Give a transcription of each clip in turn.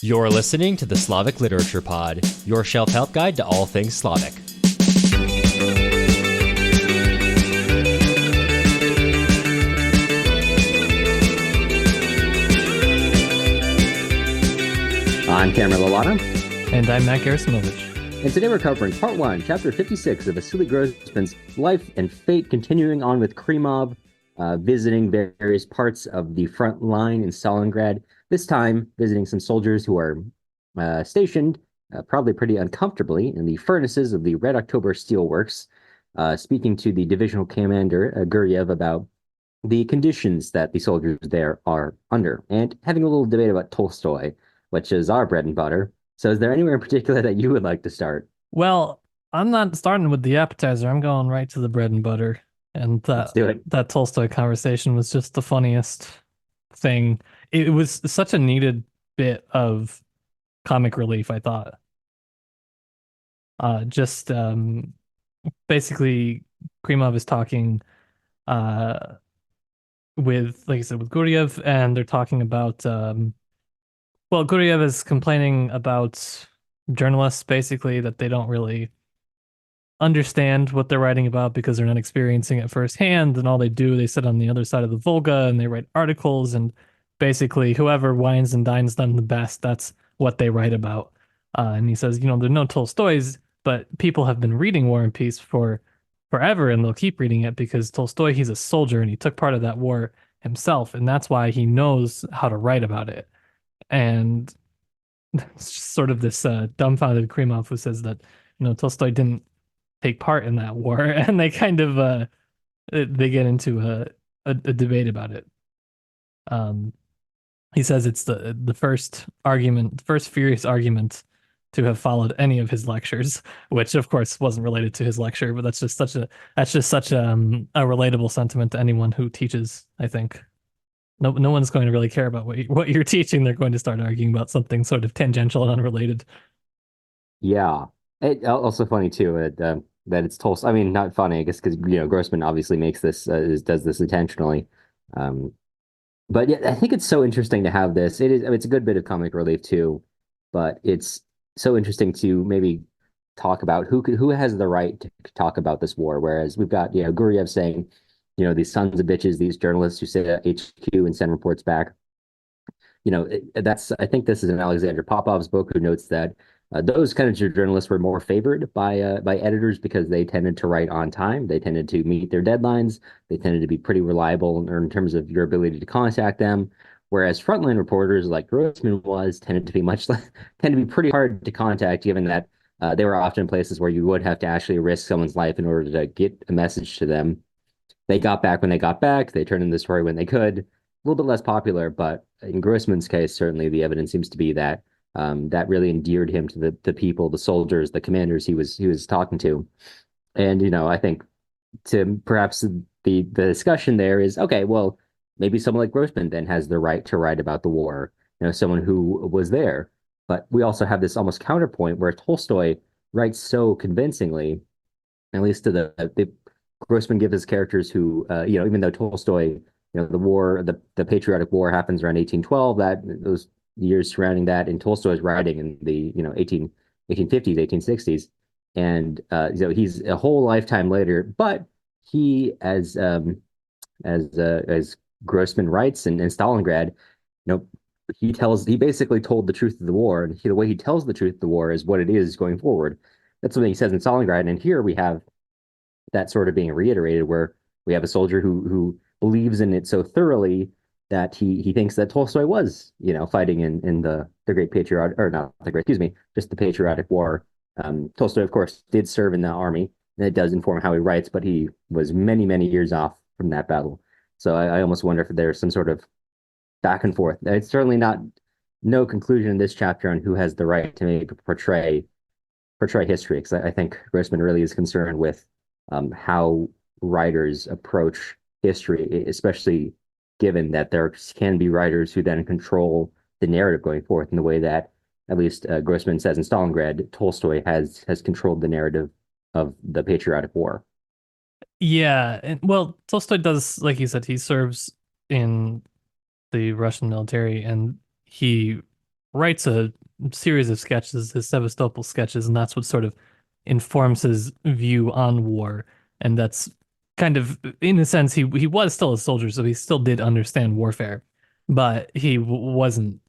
You're listening to the Slavic Literature Pod, your shelf help guide to all things Slavic. I'm Cameron Lalana. And I'm Matt Gerasimovich. And today we're covering Part 1, Chapter 56 of Vasily Grossman's life and fate, continuing on with Krimov, visiting various parts of the front line in Stalingrad, this time visiting some soldiers who are stationed, probably pretty uncomfortably, in the furnaces of the Red October Steelworks, speaking to the divisional commander, Guryev, about the conditions that the soldiers there are under, and having a little debate about Tolstoy, which is our bread and butter. So is there anywhere in particular that you would like to start? Well, I'm not starting with the appetizer. I'm going right to the bread and butter. And Let's do it. that Tolstoy conversation was just the funniest thing. It was such a needed bit of comic relief, I thought. Just basically Krimov is talking with, like I said, with Guryev, and they're talking about well, Guryev is complaining about journalists, basically, that they don't really understand what they're writing about because they're not experiencing it firsthand, and all they do, they sit on the other side of the Volga and they write articles, and basically whoever wines and dines them the best, that's what they write about. And he says, there's no Tolstoys, but people have been reading War and Peace for forever, and they'll keep reading it because Tolstoy, he's a soldier and he took part of that war himself, and that's why he knows how to write about it. And it's just sort of this dumbfounded Krimov who says that Tolstoy didn't take part in that war, and they kind of they get into a debate about it. He says it's the first argument, first furious argument to have followed any of his lectures, which of course wasn't related to his lecture, but that's just such a a relatable sentiment to anyone who teaches, I think. No one's going to really care about what you're teaching. They're going to start arguing about something sort of tangential and unrelated. Yeah. Also funny too that it's Tolstoy. I mean, not funny, I guess, because Grossman obviously makes this does this intentionally. Um, but yeah, I think it's so interesting to have this. It is. I mean, it's a good bit of comic relief too, but it's so interesting to maybe talk about who has the right to talk about this war. Whereas we've got Guryev saying, these sons of bitches, these journalists who sit at HQ and send reports back. That's, I think this is in Alexander Popov's book, who notes that those kinds of journalists were more favored by editors because they tended to write on time. They tended to meet their deadlines. They tended to be pretty reliable in terms of your ability to contact them. Whereas frontline reporters like Grossman tended to be tend to be pretty hard to contact, given that they were often places where you would have to actually risk someone's life in order to get a message to them. They got back when they got back. They turned in the story when they could. A little bit less popular, but in Grossman's case, certainly the evidence seems to be that that really endeared him to the people, the soldiers, the commanders he was talking to. And I think to perhaps the discussion there is, okay, well, maybe someone like Grossman then has the right to write about the war, someone who was there. But we also have this almost counterpoint where Tolstoy writes so convincingly, at least to the Grossman gives his characters who, even though Tolstoy, the war, the patriotic war happens around 1812, that those years surrounding that, and Tolstoy's writing in the, 1850s, 1860s. And, he's a whole lifetime later, but he, as Grossman writes in Stalingrad, he basically told the truth of the war, and the way he tells the truth of the war is what it is going forward. That's something he says in Stalingrad, and here we have that sort of being reiterated, where we have a soldier who believes in it so thoroughly that he thinks that Tolstoy was, fighting in the Great Patriotic, or not the Great, excuse me, just the Patriotic War. Tolstoy, of course, did serve in the army, and it does inform how he writes, but he was many, many years off from that battle. So I almost wonder if there's some sort of back and forth. It's certainly no conclusion in this chapter on who has the right to maybe portray history, because I think Grossman really is concerned with how writers approach history, especially given that there can be writers who then control the narrative going forth in the way that, at least Grossman says in Stalingrad, Tolstoy has controlled the narrative of the patriotic war. Yeah, and well, Tolstoy does, like you said, he serves in the Russian military, and he writes a series of sketches, his Sevastopol sketches, and that's what sort of informs his view on war. And that's kind of, in a sense, he was still a soldier, so he still did understand warfare, but he wasn't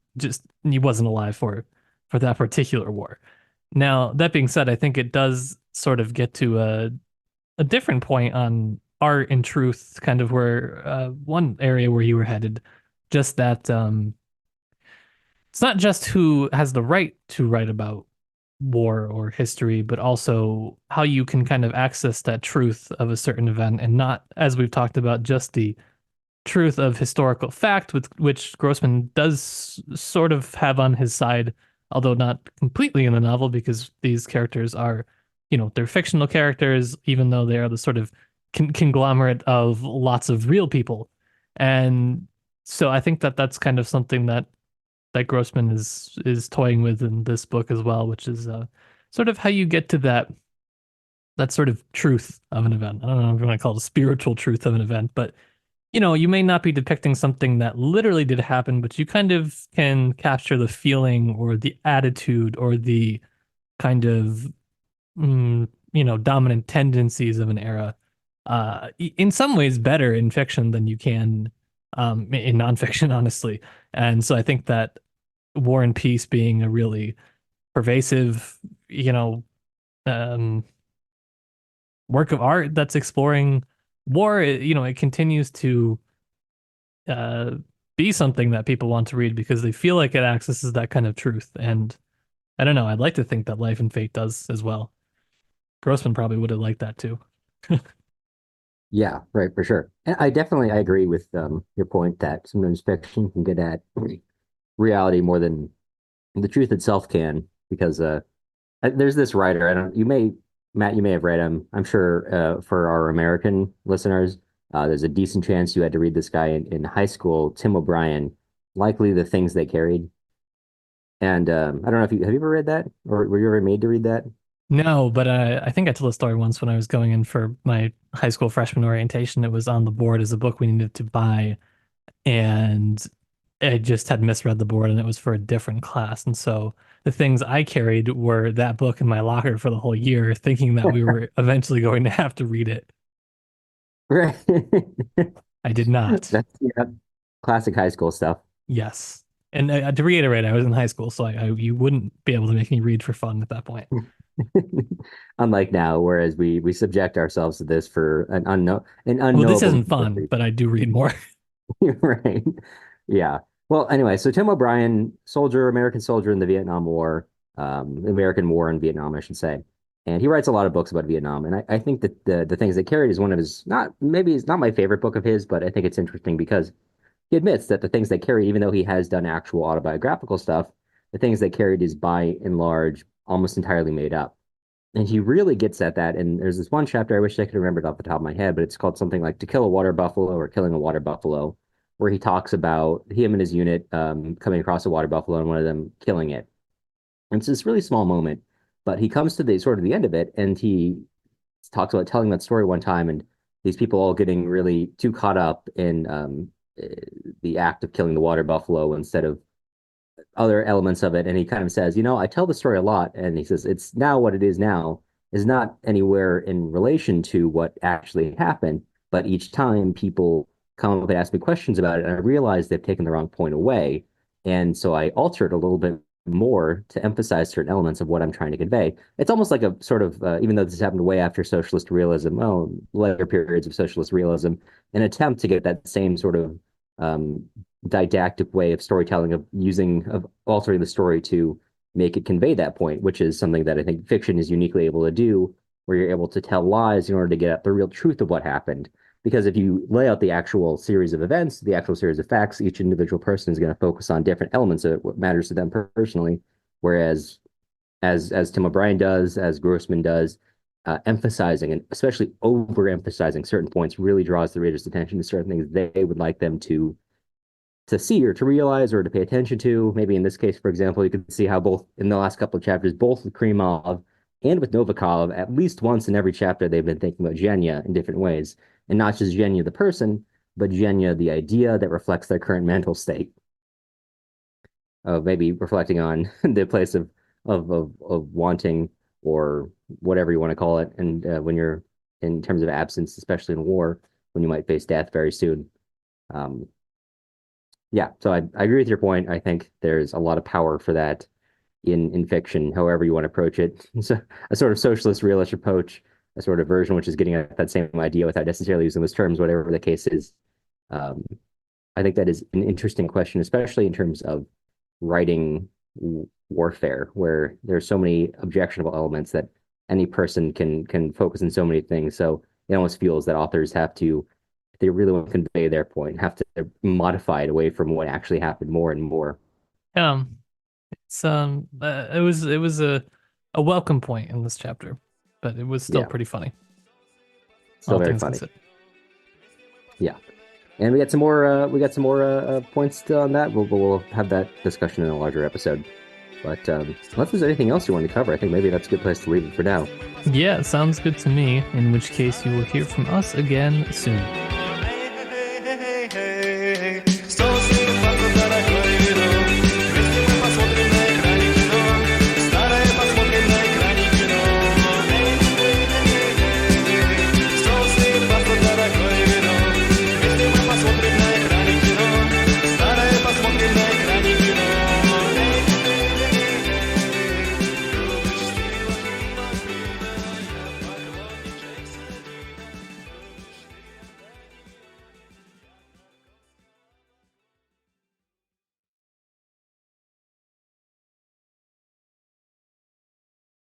alive for that particular war. Now, that being said, I think it does sort of get to a different point on art and truth, kind of where one area where you were headed, just that it's not just who has the right to write about war or history, but also how you can kind of access that truth of a certain event and not, as we've talked about, just the truth of historical fact, with which Grossman does sort of have on his side, although not completely in the novel, because these characters are, they're fictional characters, even though they are the sort of conglomerate of lots of real people. And so I think that that's kind of something that Grossman is toying with in this book as well, which is sort of how you get to that sort of truth of an event. I don't know if you want to call it a spiritual truth of an event, but you may not be depicting something that literally did happen, but you kind of can capture the feeling or the attitude or the kind of dominant tendencies of an era. In some ways better in fiction than you can in nonfiction, honestly. And so I think that War and Peace being a really pervasive, um, work of art that's exploring war, it continues to uh, be something that people want to read because they feel like it accesses that kind of truth. And I don't know, I'd like to think that Life and Fate does as well. Grossman probably would have liked that too. Yeah, right, for sure. And I agree with your point that sometimes fiction can get at reality more than the truth itself can, because there's this writer. I don't. You may Matt, you may have read him. I'm sure for our American listeners, there's a decent chance you had to read this guy in high school, Tim O'Brien, likely the things they carried. And I don't know if you have you ever read that, or were you ever made to read that? No, but I think I told a story once when I was going in for my high school freshman orientation. It was on the board as a book we needed to buy, and I just had misread the board, and it was for a different class. And so the things I carried were that book in my locker for the whole year, thinking that we were eventually going to have to read it. Right. I did not. That's yeah, classic high school stuff. Yes. And to reiterate, I was in high school, so you wouldn't be able to make me read for fun at that point. Unlike now, whereas we subject ourselves to this for an Well, this unknowable isn't number of fun, but I do read more. right. Yeah. Well, anyway, so Tim O'Brien, soldier, American soldier in the Vietnam War, American War in Vietnam, I should say. And he writes a lot of books about Vietnam. And I think that the things that carried is one of his not maybe it's not my favorite book of his, but I think it's interesting because he admits that the things that carried, even though he has done actual autobiographical stuff, the things that carried is by and large almost entirely made up. And he really gets at that. And there's this one chapter I wish I could remember it off the top of my head, but it's called something like "To Kill a Water Buffalo" or "Killing a Water Buffalo," where he talks about him and his unit coming across a water buffalo and one of them killing it. And it's this really small moment, but he comes to the sort of the end of it, and he talks about telling that story one time, and these people all getting really too caught up in the act of killing the water buffalo instead of other elements of it. And he kind of says, I tell the story a lot. And he says, it's now what it is now is not anywhere in relation to what actually happened. But each time people come up and ask me questions about it, and I realize they've taken the wrong point away. And so I alter it a little bit more to emphasize certain elements of what I'm trying to convey. It's almost like a sort of, even though this happened way after socialist realism, well, later periods of socialist realism, an attempt to get that same sort of um, didactic way of storytelling, of altering the story to make it convey that point, which is something that I think fiction is uniquely able to do, where you're able to tell lies in order to get at the real truth of what happened. Because if you lay out the actual series of events, the actual series of facts, each individual person is going to focus on different elements of what matters to them personally. Whereas, as Tim O'Brien does, as Grossman does, emphasizing and especially overemphasizing certain points really draws the reader's attention to certain things they would like them to see or to realize or to pay attention to. Maybe in this case, for example, you could see how both in the last couple of chapters, both with Krimov and with Novikov, at least once in every chapter, they've been thinking about Zhenya in different ways. And not just Zhenya the person, but Zhenya the idea that reflects their current mental state. maybe reflecting on the place of wanting or whatever you want to call it, and when you're in terms of absence, especially in war, when you might face death very soon. Um, yeah, so I agree with your point. I think there's a lot of power for that in fiction, however you want to approach it. So a sort of socialist realist approach, a sort of version which is getting at that same idea without necessarily using those terms, whatever the case is. Um, I think that is an interesting question, especially in terms of writing warfare, where there's so many objectionable elements that any person can focus on so many things. So it almost feels that authors have to, if they really want to convey their point, have to modify it away from what actually happened more and more. Um, it's it was a welcome point in this chapter, but it was still Yeah, pretty funny, still all very things funny. considered. Yeah. And we got some more points on that. We'll have that discussion in a larger episode. But unless there's anything else you want to cover, I think maybe that's a good place to leave it for now. Yeah, sounds good to me. In which case, you will hear from us again soon.